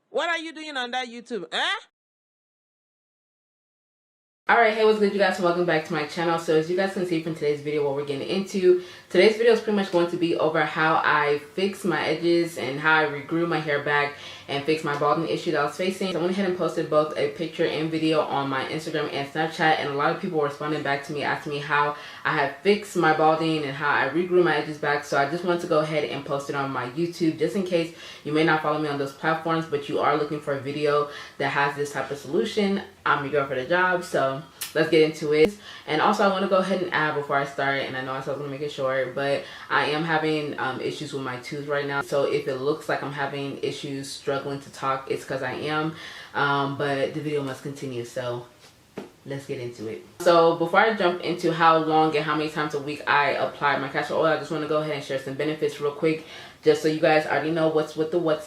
What are you doing on that YouTube? Eh? Alright, hey, what's good, you guys? Welcome back to my channel. So as you guys can see from today's video, what we're getting into, today's video is pretty much going to be over how I fix my edges and how I regrew my hair back and fix my balding issue that I was facing. So I went ahead and posted both a picture and video on my Instagram and Snapchat, and a lot of people were responding back to me asking me how I have fixed my balding and how I regrew my edges back. So I just wanted to go ahead and post it on my YouTube just in case you may not follow me on those platforms, but you are looking for a video that has this type of solution. I'm your girl for the job, so let's get into it. And also I want to go ahead and add before I start, and I know I said I was going to make it short, but I am having issues with my tooth right now. So if it looks like I'm having issues struggling to talk, it's because I am, but the video must continue, so let's get into it. So before I jump into how long and how many times a week I apply my castor oil, I just want to go ahead and share some benefits real quick, just so you guys already know what's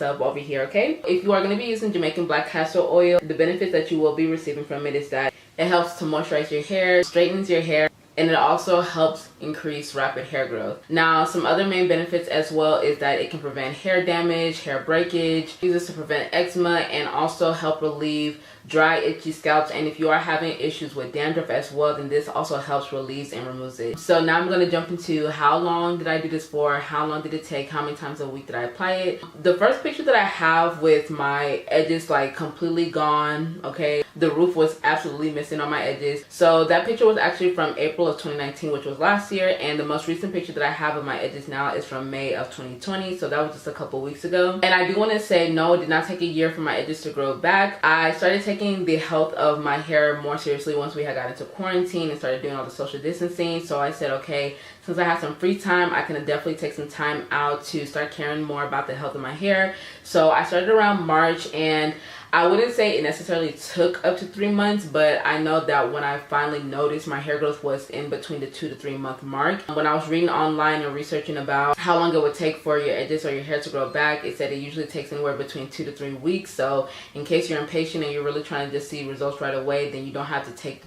up over here, okay? If you are going to be using Jamaican black castor oil, the benefits that you will be receiving from it is that it helps to moisturize your hair, straightens your hair, and it also helps increase rapid hair growth. Now, some other main benefits as well is that it can prevent hair damage, hair breakage, uses to prevent eczema, and also help relieve dry, itchy scalps. And if you are having issues with dandruff as well, then this also helps relieve and removes it. So now I'm going to jump into how long did I do this for, how long did it take, how many times a week did I apply it. The first picture that I have with my edges like completely gone, okay, the roof was absolutely missing on my edges. So that picture was actually from April of 2019, which was last year, and the most recent picture that I have of my edges now is from May of 2020, so that was just a couple weeks ago. And I do want to say, no, it did not take a year for my edges to grow back. I started taking the health of my hair more seriously once we had got into quarantine and started doing all the social distancing. So I said, okay, since I have some free time, I can definitely take some time out to start caring more about the health of my hair. So I started around March, and I wouldn't say it necessarily took up to 3 months, but I know that when I finally noticed my hair growth was in between the 2 to 3 month mark. When I was reading online and researching about how long it would take for your edges or your hair to grow back, it said it usually takes anywhere between 2 to 3 weeks. So in case you're impatient and you're really trying to just see results right away, then you don't have to take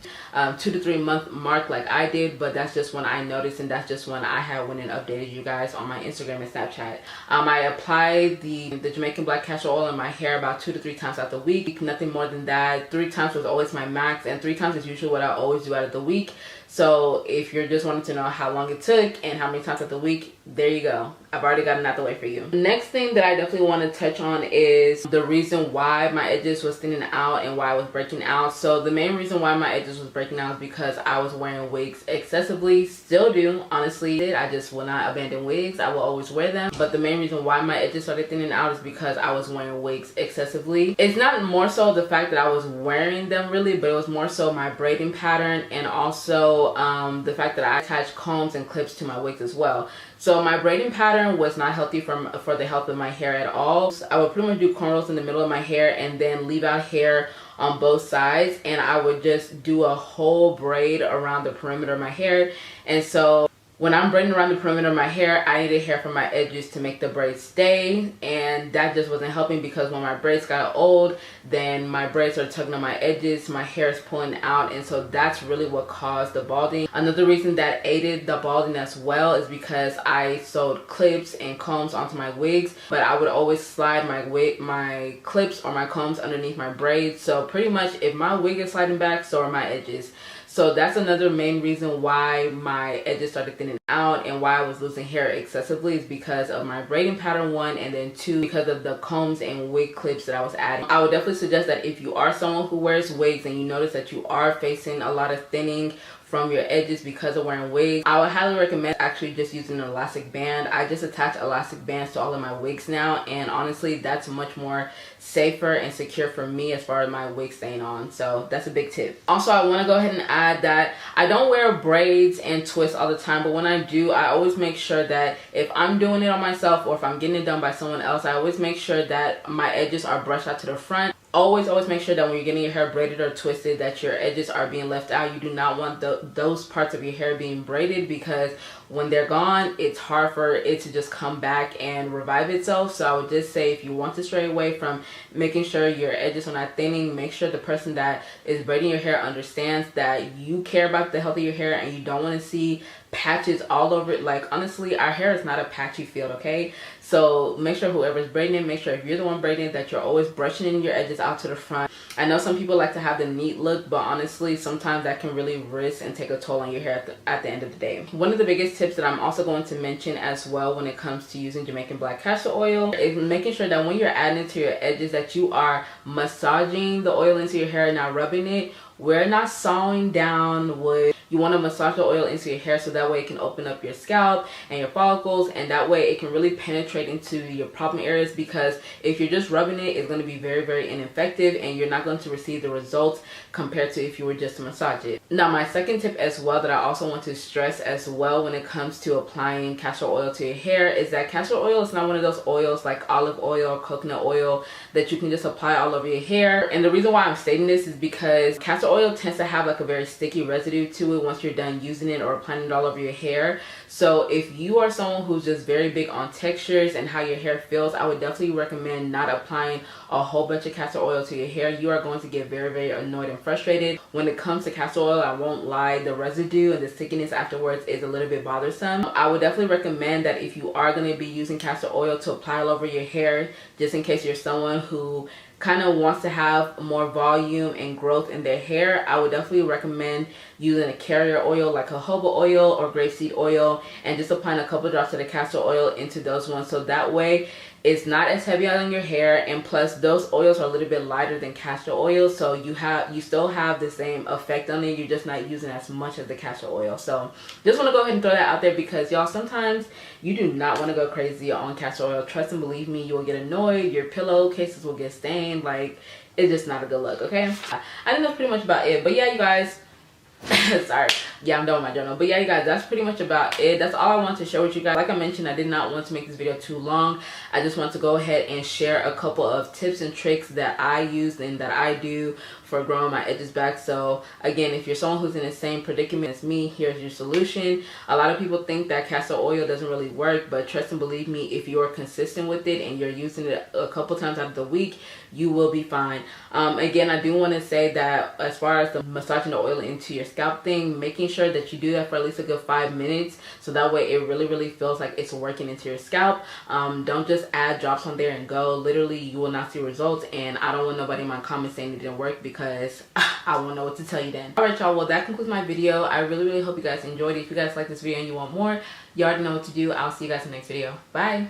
2 to 3 month mark like I did. But that's just when I noticed, and that's just when I had went and updated you guys on my Instagram and Snapchat. I applied the Jamaican black castor oil in my hair about 2 to 3 times out the week, nothing more than that. 3 times was always my max, and 3 times is usually what I always do out of the week. So if you're just wanting to know how long it took and how many times out the week, there you go. I've already gotten out the way for you. Next thing that I definitely want to touch on is the reason why my edges was thinning out and why I was breaking out. So the main reason why my edges was breaking out is because I was wearing wigs excessively. Still do, honestly. I just will not abandon wigs. I will always wear them. But the main reason why my edges started thinning out is because I was wearing wigs excessively. It's not more so the fact that I was wearing them really, but it was more so my braiding pattern, and also the fact that I attached combs and clips to my wigs as well. So my braiding pattern was not healthy for the health of my hair at all. So I would pretty much do cornrows in the middle of my hair and then leave out hair on both sides, and I would just do a whole braid around the perimeter of my hair. And so when I'm braiding around the perimeter of my hair, I needed hair from my edges to make the braids stay, and that just wasn't helping, because when my braids got old, then my braids are tugging on my edges, my hair is pulling out, and so that's really what caused the balding. Another reason that aided the balding as well is because I sewed clips and combs onto my wigs, but I would always slide my clips or my combs underneath my braids. So pretty much if my wig is sliding back, so are my edges. So that's another main reason why my edges started thinning out and why I was losing hair excessively, is because of my braiding pattern, 1, and then 2, because of the combs and wig clips that I was adding. I would definitely suggest that if you are someone who wears wigs and you notice that you are facing a lot of thinning from your edges because of wearing wigs, I would highly recommend actually just using an elastic band. I just attach elastic bands to all of my wigs now, and honestly that's much more safer and secure for me as far as my wig staying on. So that's a big tip. Also, I want to go ahead and add that I don't wear braids and twists all the time, but when I do, I always make sure that if I'm doing it on myself or if I'm getting it done by someone else, I always make sure that my edges are brushed out to the front. Always make sure that when you're getting your hair braided or twisted, that your edges are being left out. You do not want those parts of your hair being braided, because when they're gone, it's hard for it to just come back and revive itself. So I would just say, if you want to stray away from making sure your edges are not thinning, make sure the person that is braiding your hair understands that you care about the health of your hair and you don't want to see patches all over it. Like, honestly, our hair is not a patchy field, okay? So make sure whoever's braiding it, make sure if you're the one braiding it, that you're always brushing in your edges out to the front. I know some people like to have the neat look, but honestly, sometimes that can really risk and take a toll on your hair at the end of the day. One of the biggest tips that I'm also going to mention as well when it comes to using Jamaican black castor oil is making sure that when you're adding it to your edges, that you are massaging the oil into your hair, not rubbing it. We're not sawing down wood. You want to massage the oil into your hair so that way it can open up your scalp and your follicles, and that way it can really penetrate into your problem areas, because if you're just rubbing it, it's going to be very, very ineffective and you're not going to receive the results compared to if you were just to massage it. Now, my second tip as well that I also want to stress as well when it comes to applying castor oil to your hair is that castor oil is not one of those oils like olive oil or coconut oil that you can just apply all over your hair. And the reason why I'm stating this is because castor oil tends to have like a very sticky residue to it once you're done using it or applying it all over your hair. So if you are someone who's just very big on textures and how your hair feels, I would definitely recommend not applying a whole bunch of castor oil to your hair. You are going to get very, very annoyed and frustrated. When it comes to castor oil, I won't lie, the residue and the stickiness afterwards is a little bit bothersome. I would definitely recommend that if you are going to be using castor oil to apply all over your hair, just in case you're someone who kind of wants to have more volume and growth in their hair, I would definitely recommend using a carrier oil like jojoba oil or grapeseed oil, and just applying a couple drops of the castor oil into those ones, so that way it's not as heavy on your hair, and plus those oils are a little bit lighter than castor oil, so you still have the same effect on it. You're just not using as much of the castor oil. So just want to go ahead and throw that out there, because y'all, sometimes you do not want to go crazy on castor oil. Trust and believe me, you will get annoyed, your pillowcases will get stained. Like, it's just not a good look, okay? I think that's pretty much about it. But yeah, you guys, sorry, yeah, I'm done with my journal. But yeah, you guys, that's pretty much about it. That's all I want to share with you guys. Like I mentioned, I did not want to make this video too long. I just want to go ahead and share a couple of tips and tricks that I use and that I do for growing my edges back. So again, if you're someone who's in the same predicament as me, here's your solution. A lot of people think that castor oil doesn't really work, but trust and believe me, if you're consistent with it and you're using it a couple times out of the week, you will be fine. Again, I do want to say that as far as the massaging the oil into your scalp thing, making sure that you do that for at least a good 5 minutes, so that way it really feels like it's working into your scalp. Don't just add drops on there and go. Literally, you will not see results, and I don't want nobody in my comments saying it didn't work, because I won't know what to tell you then. Alright y'all, well that concludes my video. I really hope you guys enjoyed it. If you guys like this video and you want more, you already know what to do. I'll see you guys in the next video. Bye.